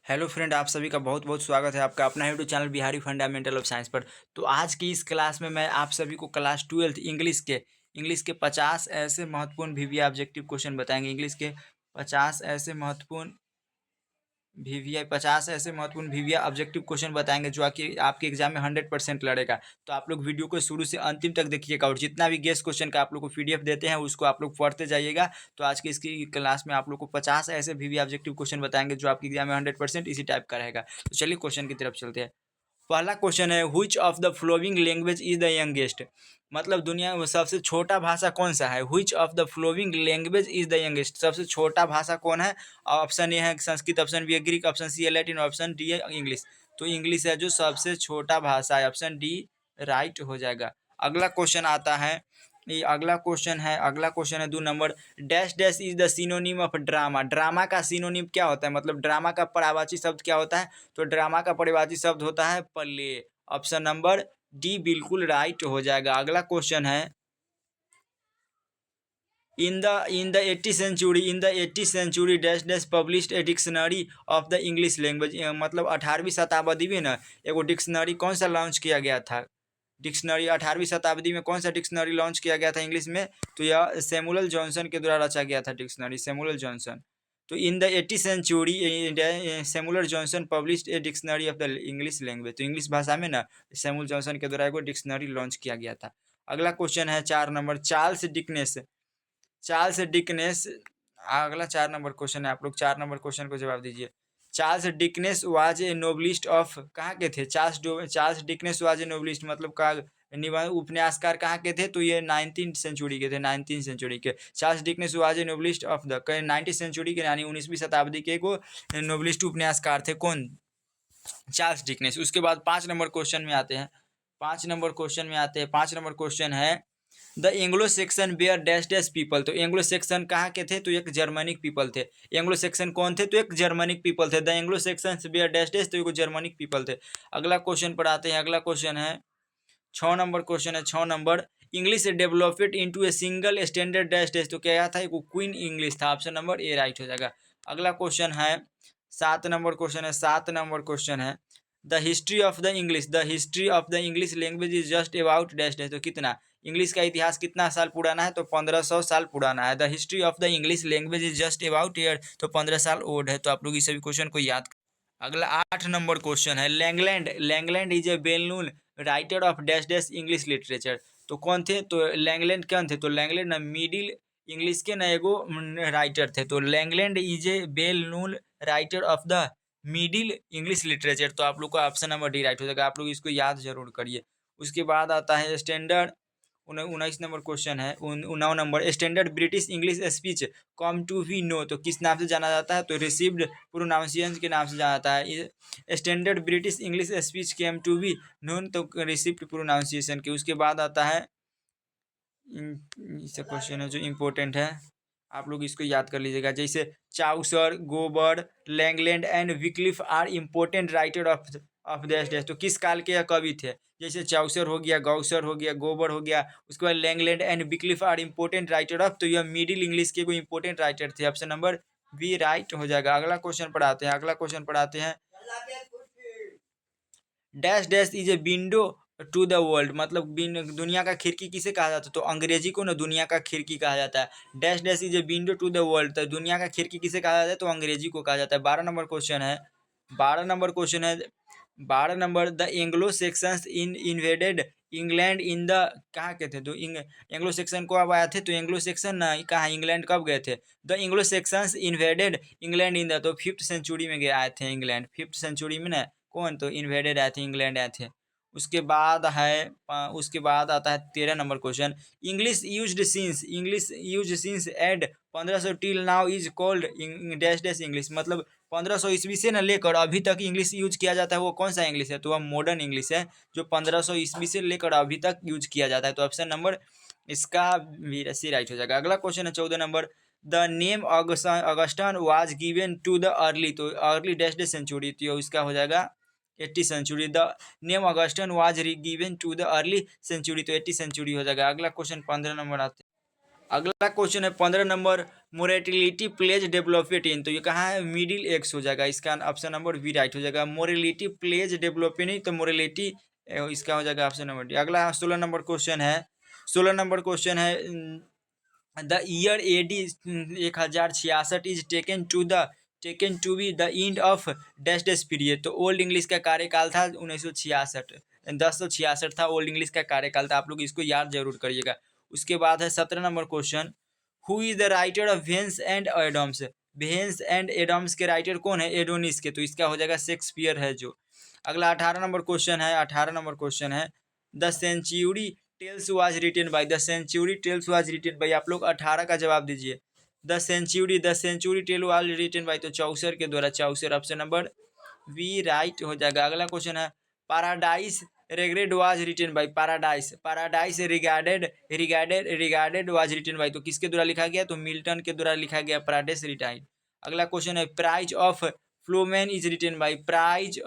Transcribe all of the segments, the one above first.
Hello friend, आप सभी का बहुत बहुत स्वागत है आपका अपना YouTube channel Bihari fundamental of science पर। तो आज की इस क्लास में मैं आप सभी को क्लास 12th इंग्लिश के 50 ऐसे महत्वपूर्ण वीवीआई ऑब्जेक्टिव क्वेश्चन बताएंगे। इंग्लिश के 50 ऐसे महत्वपूर्ण वीवीआई ऑब्जेक्टिव क्वेश्चन बताएंगे जो कि आपके एग्जाम में 100% लड़ेगा। तो आप लोग वीडियो को शुरू से अंतिम तक देखिएगा और जितना भी गेस्ट क्वेश्चन का आप लोग को पीडीएफ देते हैं उसको आप लोग पढ़ते जाइएगा। तो आज की इसकी क्लास में आप लोग को 50 ऐसे वीवीआई ऑब्जेक्टिव क्वेश्चन बताएंगे जो आपके एग्जाम में 100% इसी टाइप का रहेगा। तो चलिए क्वेश्चन की तरफ चलते हैं। पहला क्वेश्चन है, which of the flowing language is the youngest. मतलब दुनिया में सबसे छोटा भाषा कौन सा है। Which of the flowing language is the youngest, सबसे छोटा भाषा कौन है। ऑप्शन ए है संस्कृत, ऑप्शन बी है ग्रीक, ऑप्शन सी है लैटिन, ऑप्शन डी है इंग्लिश। तो इंग्लिश है जो सबसे छोटा भाषा है, ऑप्शन डी राइट हो जाएगा। अगला क्वेश्चन आता है, ये अगला क्वेश्चन है 2 number. Dash dash is the synonym of drama. Drama का सिनोनिम क्या होता है, मतलब ड्रामा का पर्यायवाची शब्द क्या होता है। तो ड्रामा का पर्यायवाची शब्द होता है प्ले। ऑप्शन नंबर डी बिल्कुल राइट हो जाएगा। अगला क्वेश्चन है, in the 80 century dash dash published a dictionary of the English language. मतलब 18वीं शताब्दी में ना एगो डिक्शनरी कौन सा लॉन्च किया गया था। डिक्शनरी 18वीं शताब्दी में कौन सा डिक्शनरी लॉन्च किया गया था इंग्लिश में। तो यह सैमुअल जॉनसन के द्वारा रचा गया था डिक्शनरी, सैमुअल जॉनसन। तो in the 80 century Samuel Johnson published a dictionary of the English language. तो इंग्लिश भाषा में ना सैमुअल जॉनसन के द्वारा एगो डिक्शनरी लॉन्च किया गया था। अगला क्वेश्चन है 4 नंबर, चार्ल्स डिकनेस। अगला 4 नंबर क्वेश्चन है, आप लोग 4 नंबर क्वेश्चन को जवाब दीजिए। Charles Dickens was a novelist of, कहाँ के थे। Charles Dickens was a novelist मतलब का उपन्यासकार कहाँ के थे। तो ये 19th सेंचुरी के थे, 19th सेंचुरी के। Charles Dickens was a novelist of the 19th century के यानी 19वीं शताब्दी के को नोबलिस्ट उपन्यासकार थे कौन, चार्ल्स डिकनेस। उसके बाद 5 नंबर क्वेश्चन में आते हैं। 5 नंबर क्वेश्चन है, the Anglo Saxon were dash dash people. तो एंग्लो सेक्शन कहाँ के थे, तो एक जर्मनिक पीपल थे। एंग्लो सेक्शन कौन थे, तो एक जर्मनिक पीपल थे। The Anglo Saxon were dash dash, तो एक जर्मनिक पीपल थे। अगला क्वेश्चन पर आते हैं। अगला क्वेश्चन है 6 नंबर क्वेश्चन है। 6 number, English developed into a single standard dash dash. तो क्या था, एक क्वीन इंग्लिश था। ऑप्शन नंबर ए राइट हो जाएगा। अगला क्वेश्चन है 7 नंबर क्वेश्चन है। The history of the English language is just about dash dash. तो कितना, इंग्लिश का इतिहास कितना साल पुराना है, तो 1500 साल पुराना है। The history of the English language is just about year, तो 15 साल ओल्ड है। तो आप लोग इस सभी क्वेश्चन को याद। अगला 8 नंबर क्वेश्चन है, Langland is a well known writer of dash dash English literature. तो कौन थे, तो लैंगलैंड कौन थे, तो लैंगलैंड ना मिडिल इंग्लिश के ना एगो राइटर थे। तो Langland is a well known writer of the middle English literature. तो आप लोग को ऑप्शन नंबर डी राइट हो जाएगा। आप लोग इसको याद जरूर करिए। उसके बाद आता है स्टैंडर्ड 19 नंबर क्वेश्चन है। 9 number, standard British English speech come to we know. तो किस नाम से जाना जाता है, तो रिसीव्ड प्रोनाउंसिएशन के नाम से जाना जाता है। Standard British English speech came to be known, तो रिसीव्ड प्रोनाउंसिएशन के। उसके बाद आता है इससे क्वेश्चन है जो इम्पोर्टेंट है, आप लोग इसको याद कर लीजिएगा। जैसे Chaucer, Gower, Langland and Wycliffe are important writer of dash dash. तो किस काल के कवि थे। जैसे चाउसर हो गया, गौसर हो गया, गोबर हो गया। उसके बाद Langland and Wycliffe are important writer of, तो यह मिडिल इंग्लिश के कोई इम्पोर्टेंट राइटर थे। ऑप्शन नंबर बी राइट हो जाएगा। अगला क्वेश्चन पढ़ाते हैं। Dash dash is a window to the world. मतलब दुनिया का खिड़की किसे कहा जाता है, तो अंग्रेजी को ना दुनिया का खिड़की कहा जाता है। Dash dash is a window to the world, तो दुनिया का खिड़की किसे कहा जाता है, तो अंग्रेजी को कहा जाता है। 12 नंबर क्वेश्चन है। 12 number, the Anglo sections invaded England in the, कहाँ के थे, तो एंग्लो सेक्शन को अब आए थे। तो एंग्लो सेक्शन ना कहाँ, इंग्लैंड कब गए थे। The Anglo sections invaded England in the, तो 5th सेंचुरी में गए आए थे इंग्लैंड। 5th सेंचुरी में ना कौन, तो इन्वेडेड आए थे, इंग्लैंड आए थे। उसके बाद आता है 13 number question, English use since AD 1500 till now is called dash dash English. मतलब 1500 ईस्वी से न लेकर अभी तक इंग्लिश यूज किया जाता है, वो कौन सा इंग्लिश है, तो वह मॉडर्न इंग्लिश है जो 1500 ईस्वी से लेकर अभी तक यूज किया जाता है। तो ऑप्शन नंबर इसका सी राइट हो जाएगा। अगला क्वेश्चन है 14 number, the name Augustan was given to the early, तो अर्ली डैश डैश सेंचुरी, तो इसका हो जाएगा 80 century. The name Augustan was given to the early century, तो 80 सेंचुरी हो जाएगा। अगला क्वेश्चन 15 नंबर आते हैं। अगला क्वेश्चन है 15 नंबर, मोरेटिलिटी प्लेज डेवलपमेंट इन, तो ये कहाँ है, मिडिल एक्स हो जाएगा, इसका ऑप्शन नंबर बी राइट हो जाएगा। मोरेलिटी प्लेज डेवलपमेंट इन, तो मोरेलिटी इसका हो जाएगा ऑप्शन नंबर डी। अगला 16 नंबर क्वेश्चन है, 16 नंबर क्वेश्चन है, the year AD 1066 is taken to be the end of dash dash period, तो ओल्ड इंग्लिश का कार्यकाल था 1966, 1066 था ओल्ड इंग्लिश का कार्यकाल था, आप लोग इसको याद जरूर करिएगा। उसके बाद है 17 number question, who is the writer of Venus and Adonis, Venus and Adonis के राइटर कौन है, एडोनिस के, तो इसका हो जाएगा शेक्सपियर है जो। अगला 18 नंबर क्वेश्चन है, 18 नंबर क्वेश्चन है, the century tales was written by, the century tales was written by, आप लोग 18 का जवाब दीजिए। The century tale was written by, तो चौसर के द्वारा, Chaucer option number B right हो जाएगा। अगला क्वेश्चन है, paradise regarded was written by, paradise regarded was written by, तो किसके द्वारा लिखा गया, तो मिल्टन के द्वारा लिखा गया, पैराडाइज रिटाइड। अगला क्वेश्चन है, Piers of Ploughman is written by, Piers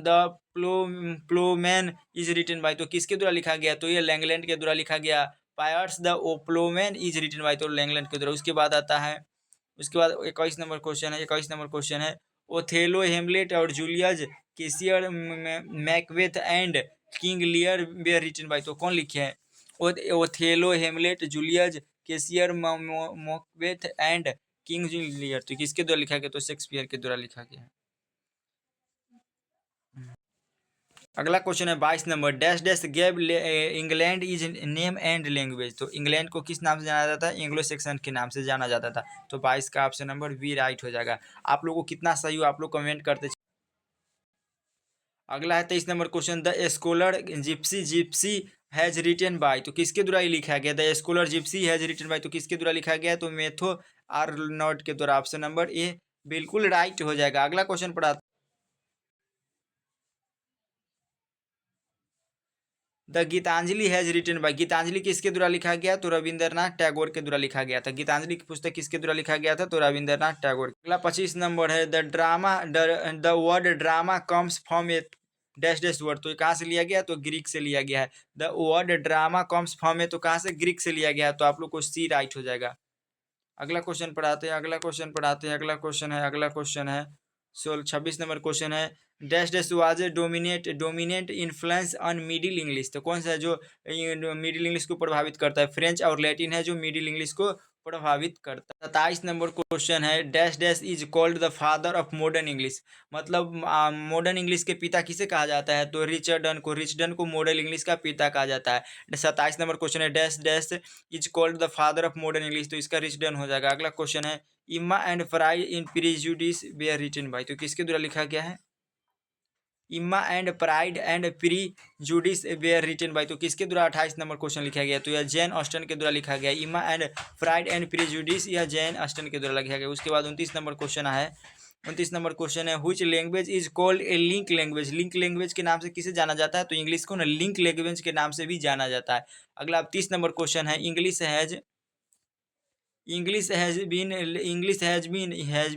the Ploughman is written by, तो किसके द्वारा लिखा गया, तो ये लैंगलैंड के द्वारा लिखा गया। Piers the Ploughman is written by, तो लैंगलैंड के द्वारा। उसके बाद आता है, उसके बाद 21 नंबर क्वेश्चन है, 21 नंबर क्वेश्चन है, ओथेलो हेमलेट और Julius Caesar Macbeth and King Lear were written by, तो कौन लिखे हैं, Othello Hamlet Julius Caesar Macbeth and King Lear, तो किसके द्वारा लिखा गया, तो शेक्सपियर के द्वारा लिखा गया है। अगला क्वेश्चन है 22 number, dash dash gave England is name and language, तो इंग्लैंड को किस नाम से जाना जाता है, एंग्लो सेक्सन के नाम से जाना जाता था, तो 22 का ऑप्शन नंबर बी राइट हो जाएगा। आप लोगों को कितना सही हो आप लोग कमेंट करते। अगला है 23 number question, the scholar gypsy has written by, तो किसके द्वारा लिखा गया, the scholar gypsy has written by, तो किसके द्वारा लिखा गया, तो मेथो आर्नोल्ड के द्वारा, ऑप्शन नंबर ए बिल्कुल राइट हो जाएगा। अगला क्वेश्चन पढ़ा, the Gitanjali has written by, Gitanjali किसके द्वारा लिखा गया, तो रविंद्रनाथ टैगोर के द्वारा लिखा गया था। गीतांजलि की पुस्तक किसके द्वारा लिखा गया था, तो रविंद्रनाथ टैगोर। अगला 25 नंबर है, the word drama comes from A dash dash word, तो कहाँ से लिया गया, तो ग्रीक से लिया गया है। The word drama comes from a, तो कहाँ से, ग्रीक से लिया गया है, तो आप लोग को सी राइट हो जाएगा। अगला क्वेश्चन पढ़ाते हैं, अगला क्वेश्चन पढ़ाते हैं, अगला क्वेश्चन है 26 नंबर क्वेश्चन है, dash dash was dominate influence on middle English, तो कौन सा है जो मिडिल इंग्लिश को प्रभावित करता है, फ्रेंच और लैटिन है जो मिडिल इंग्लिश को प्रभावित करता है। 27 नंबर क्वेश्चन है, dash dash is called the father of modern English, मतलब मॉडर्न इंग्लिश के पिता किसे कहा जाता है, तो रिचर्डन को मॉडर्न इंग्लिश का पिता कहा जाता है। 27 नंबर क्वेश्चन है, dash dash is called the father of modern English, तो इसका रिचर्डन हो जाएगा। अगला क्वेश्चन है, Emma and Pride in Prejudice were written by, तो किसके द्वारा लिखा गया है, Emma and Pride and Prejudice were written by, तो किसके द्वारा 28 नंबर क्वेश्चन लिखा गया, तो यह जैन ऑस्टन के द्वारा लिखा गया। इम्मा एंड प्राइड एंड प्रीजुडिस यह जैन ऑस्टन के द्वारा लिखा गया। उसके बाद 29 नंबर क्वेश्चन है, 29 नंबर क्वेश्चन है, which language is called a link language, link language के नाम से किसे जाना जाता है, तो इंग्लिश को ना लिंक लैंग्वेज के नाम से भी जाना जाता है। अगला 30 नंबर क्वेश्चन है, English has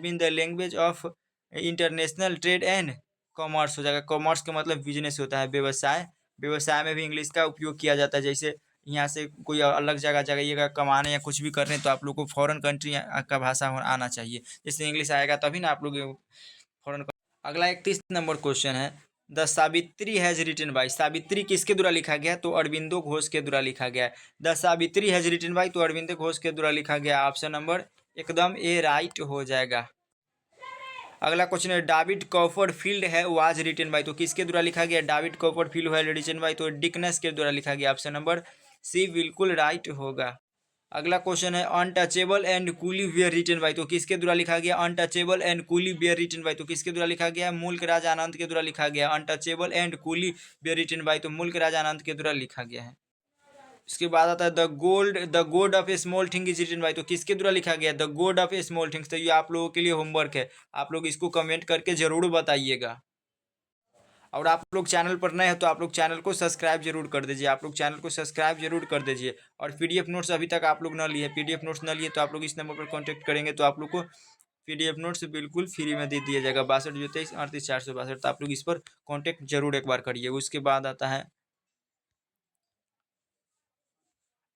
been the language of international trade and commerce, हो जाएगा। कॉमर्स का मतलब बिजनेस होता है, व्यवसाय, व्यवसाय में भी इंग्लिश का उपयोग किया जाता है। जैसे यहाँ से कोई अलग जगह जाइएगा कमाने या कुछ भी करने, तो आप लोग को फॉरेन कंट्री का भाषा आना चाहिए, जैसे इंग्लिश आएगा तभी ना आप लोग फॉरेन। अगला 31 नंबर क्वेश्चन है, the Savitri has written by, Savitri किसके द्वारा लिखा गया, तो अरविंदो घोष के द्वारा लिखा गया है। The Savitri has written by, तो अरविंदो घोष के द्वारा लिखा गया, ऑप्शन नंबर एकदम ए राइट हो जाएगा। अगला क्वेश्चन है, डेविड कॉपरफील्ड है वाज रिटन बाय, तो किसके द्वारा लिखा गया, डेविड कॉपरफील्ड है रिटन बाय, तो डिकनेस के द्वारा लिखा गया, ऑप्शन नंबर सी बिल्कुल राइट होगा। अगला क्वेश्चन है, untouchable and coolie were written by, तो किसके द्वारा लिखा गया, untouchable and coolie were written by, तो किसके द्वारा लिखा गया, मुल्क राज आनंद के द्वारा लिखा गया। Untouchable and coolie were written by, तो मुल्क राज आनंद के द्वारा लिखा गया है। इसके बाद आता है, the god of a small thing is written by, तो किसके द्वारा लिखा गया, the god of a small things, तो ये आप लोगों के लिए होमवर्क है, आप लोग इसको कमेंट करके जरूर बताइएगा। और आप लोग चैनल पर नए हैं तो आप लोग चैनल को सब्सक्राइब जरूर कर दीजिए, आप लोग चैनल को सब्सक्राइब जरूर कर दीजिए। और पीडीएफ नोट्स अभी तक आप लोग न लिए, पीडीएफ नोट्स न लिए तो आप लोग इस नंबर पर कांटेक्ट करेंगे तो आप लोग को पीडीएफ नोट्स बिल्कुल फ्री में दे दिया जाएगा। 62 23 38 462, तो आप लोग इस पर कॉन्टेक्ट जरूर एक बार करिए। उसके बाद आता है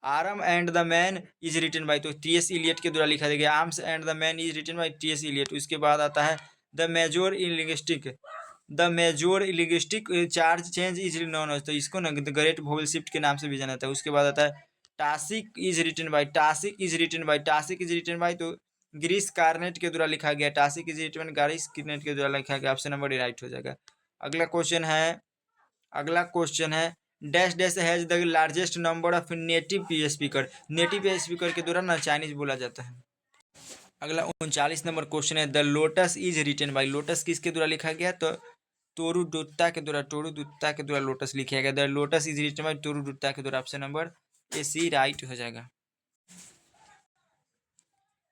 arm and the man is written by, तो टी.एस. इलियट के द्वारा लिखा गया। Arms and the man is written by T S. Eliot. उसके बाद आता है the major in linguistic, the major linguistic charge change is known, तो इसको ना द ग्रेट वोवेल शिफ्ट के नाम से भी जाना जाता है। उसके बाद आता है टासिक इज रिटन बाई, टासिक इज रिटन बाई, टासिक इज रिटन बाई, तो ग्रीस कार्नेट के द्वारा लिखा गया। टासिक इज रिटन ग्रीस कार्नेट के द्वारा लिखा गया। ऑप्शन नंबर राइट हो जाएगा। अगला क्वेश्चन है, अगला क्वेश्चन है dash dash has the largest number of native speaker, native speaker के द्वारा ना चाइनीज बोला जाता है। अगला 39 नंबर क्वेश्चन है the lotus is written by, lotus किसके द्वारा लिखा गया, तो टोरू दुत्ता के द्वारा, टोरू दुत्ता के द्वारा लोटस लिखा गया। The lotus is written by Toru Dutta के द्वारा। Option number A C right हो जाएगा।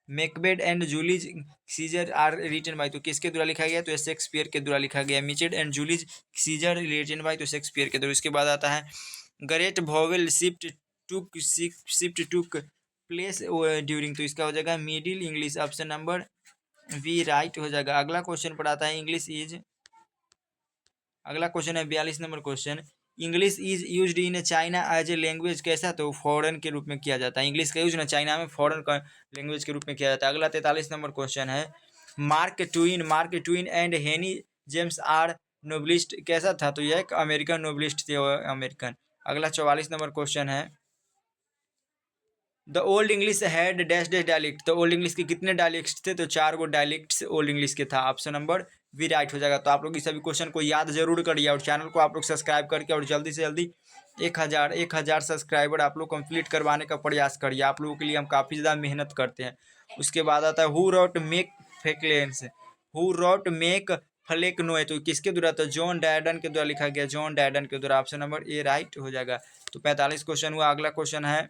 Macbeth and Julius Caesar are written by, तो किसके द्वारा लिखा गया, तो शेक्सपियर के द्वारा लिखा गया। Macbeth and Julius Caesar written by, तो शेक्सपियर के द्वारा। उसके बाद आता है great vowel shift took place during, तो इसका हो जाएगा middle English. Option number B right हो जाएगा। अगला क्वेश्चन पर आता है इंग्लिश इज, अगला क्वेश्चन है 42 number question, English is used in China as a language, कैसा, तो फॉरेन के रूप में किया जाता है। इंग्लिश का यूज ना चाइना में फॉरेन का लैंग्वेज के रूप में किया जाता है। अगला 43 नंबर क्वेश्चन है मार्क ट्वेन एंड हेनी जेम्स आर नोबलिस्ट, कैसा था, तो यह एक अमेरिकन नोबलिस्ट थे, अमेरिकन। अगला 44 नंबर क्वेश्चन है the old English had dash dash dialect, तो ओल्ड इंग्लिश के कितने डायलेक्ट्स थे, तो 4 गो डायलेक्ट्स ओल्ड इंग्लिश के था। ऑप्शन नंबर बी राइट हो जाएगा। तो आप लोग इस सभी क्वेश्चन को याद जरूर करिए और चैनल को आप लोग सब्सक्राइब करके और जल्दी से जल्दी 1000 सब्सक्राइबर आप लोग कंप्लीट करवाने का प्रयास करिए। आप लोगों के लिए हम काफ़ी ज़्यादा मेहनत करते हैं। उसके बाद आता है who wrote Mac Flecknoe, who wrote Mac Flecknoe, तो किसके द्वारा, तो जॉन डायडन के द्वारा लिखा गया, जॉन डायडन के द्वारा। ऑप्शन नंबर ए राइट हो जाएगा। तो 45 क्वेश्चन हुआ। अगला क्वेश्चन है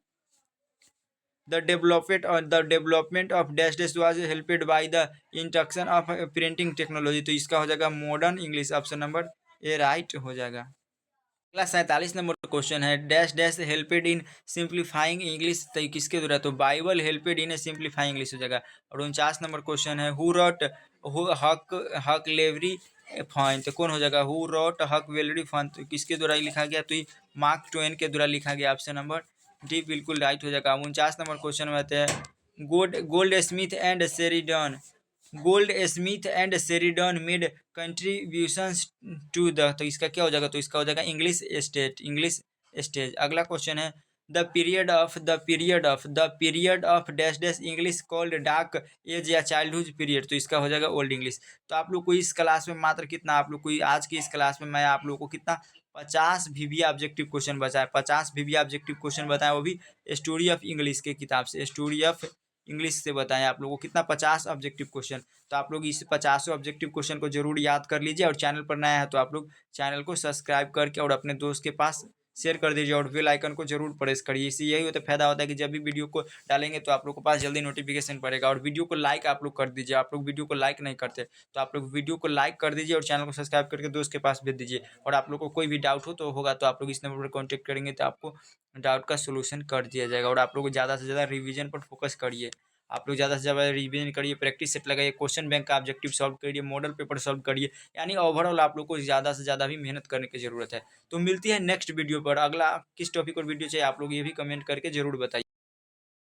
the development of dash dash was helped by the introduction of printing technology, तो इसका हो जाएगा मॉडर्न इंग्लिश। ऑप्शन नंबर ए राइट हो जाएगा। अगला 47 नंबर क्वेश्चन है डैश डैश हेल्पेड इन सिंप्लीफाइंग इंग्लिश, तो किसके द्वारा, तो बाइबल हेल्पेड इन सिंप्लीफाइंग इंग्लिश हो जाएगा। और 49 नंबर क्वेश्चन है हु रॉट हक लेवरी फॉन, तो कौन हो जाएगा, हु रॉट हक वेलरी फॉन, तो किसके द्वारा लिखा गया, तो मार्क ट्वेन के द्वारा लिखा गया। ऑप्शन नंबर डी बिल्कुल राइट हो जाएगा। 49 नंबर क्वेश्चन में आते हैं Goldsmith and Sheridan, Goldsmith and Sheridan made contributions to the, तो इसका क्या हो जाएगा, तो इसका हो जाएगा इंग्लिश स्टेट, इंग्लिश स्टेज। अगला क्वेश्चन है the period of dash dash English called dark age या चाइल्डहुड पीरियड, तो इसका हो जाएगा ओल्ड इंग्लिश। तो आप लोग को इस क्लास में मात्र कितना, आप लोग को आज की इस क्लास में मैं आप लोग को कितना 50 VBA ऑब्जेक्टिव क्वेश्चन बताया, 50 VBA ऑब्जेक्टिव क्वेश्चन बताया, वो भी स्टोरी ऑफ इंग्लिश के किताब से, स्टोरी ऑफ इंग्लिश से बताएं आप लोगों को कितना 50 ऑब्जेक्टिव क्वेश्चन। तो आप लोग इस 50 ऑब्जेक्टिव क्वेश्चन को जरूर याद कर लीजिए और चैनल पर नया है तो आप लोग चैनल को सब्सक्राइब करके और अपने दोस्त के पास शेयर कर दीजिए और बेल आइकन को जरूर प्रेस करिए। इससे यही होता है, फायदा होता है कि जब भी वीडियो को डालेंगे तो आप लोग के पास जल्दी नोटिफिकेशन पड़ेगा। और वीडियो को लाइक आप लोग कर दीजिए, आप लोग वीडियो को लाइक नहीं करते तो आप लोग वीडियो को लाइक कर दीजिए और चैनल को सब्सक्राइब करके दोस्त के पास भेज दीजिए। और आप लोग को कोई भी डाउट हो तो होगा तो आप लोग इस नंबर पर कॉन्टैक्ट करेंगे तो आपको डाउट का सोल्यूशन कर दिया जाएगा। और आप लोग ज़्यादा से ज़्यादा रिवीजन पर फोकस करिए, आप लोग ज़्यादा से ज़्यादा रिवीजन करिए, प्रैक्टिस सेट लगाइए, क्वेश्चन बैंक का ऑब्जेक्टिव सॉल्व करिए, मॉडल पेपर सॉल्व करिए, यानी ओवरऑल आप लोग को ज़्यादा से ज़्यादा भी मेहनत करने की ज़रूरत है। तो मिलती है नेक्स्ट वीडियो पर। अगला किस टॉपिक और वीडियो चाहिए आप लोग ये भी कमेंट करके जरूर बताइए।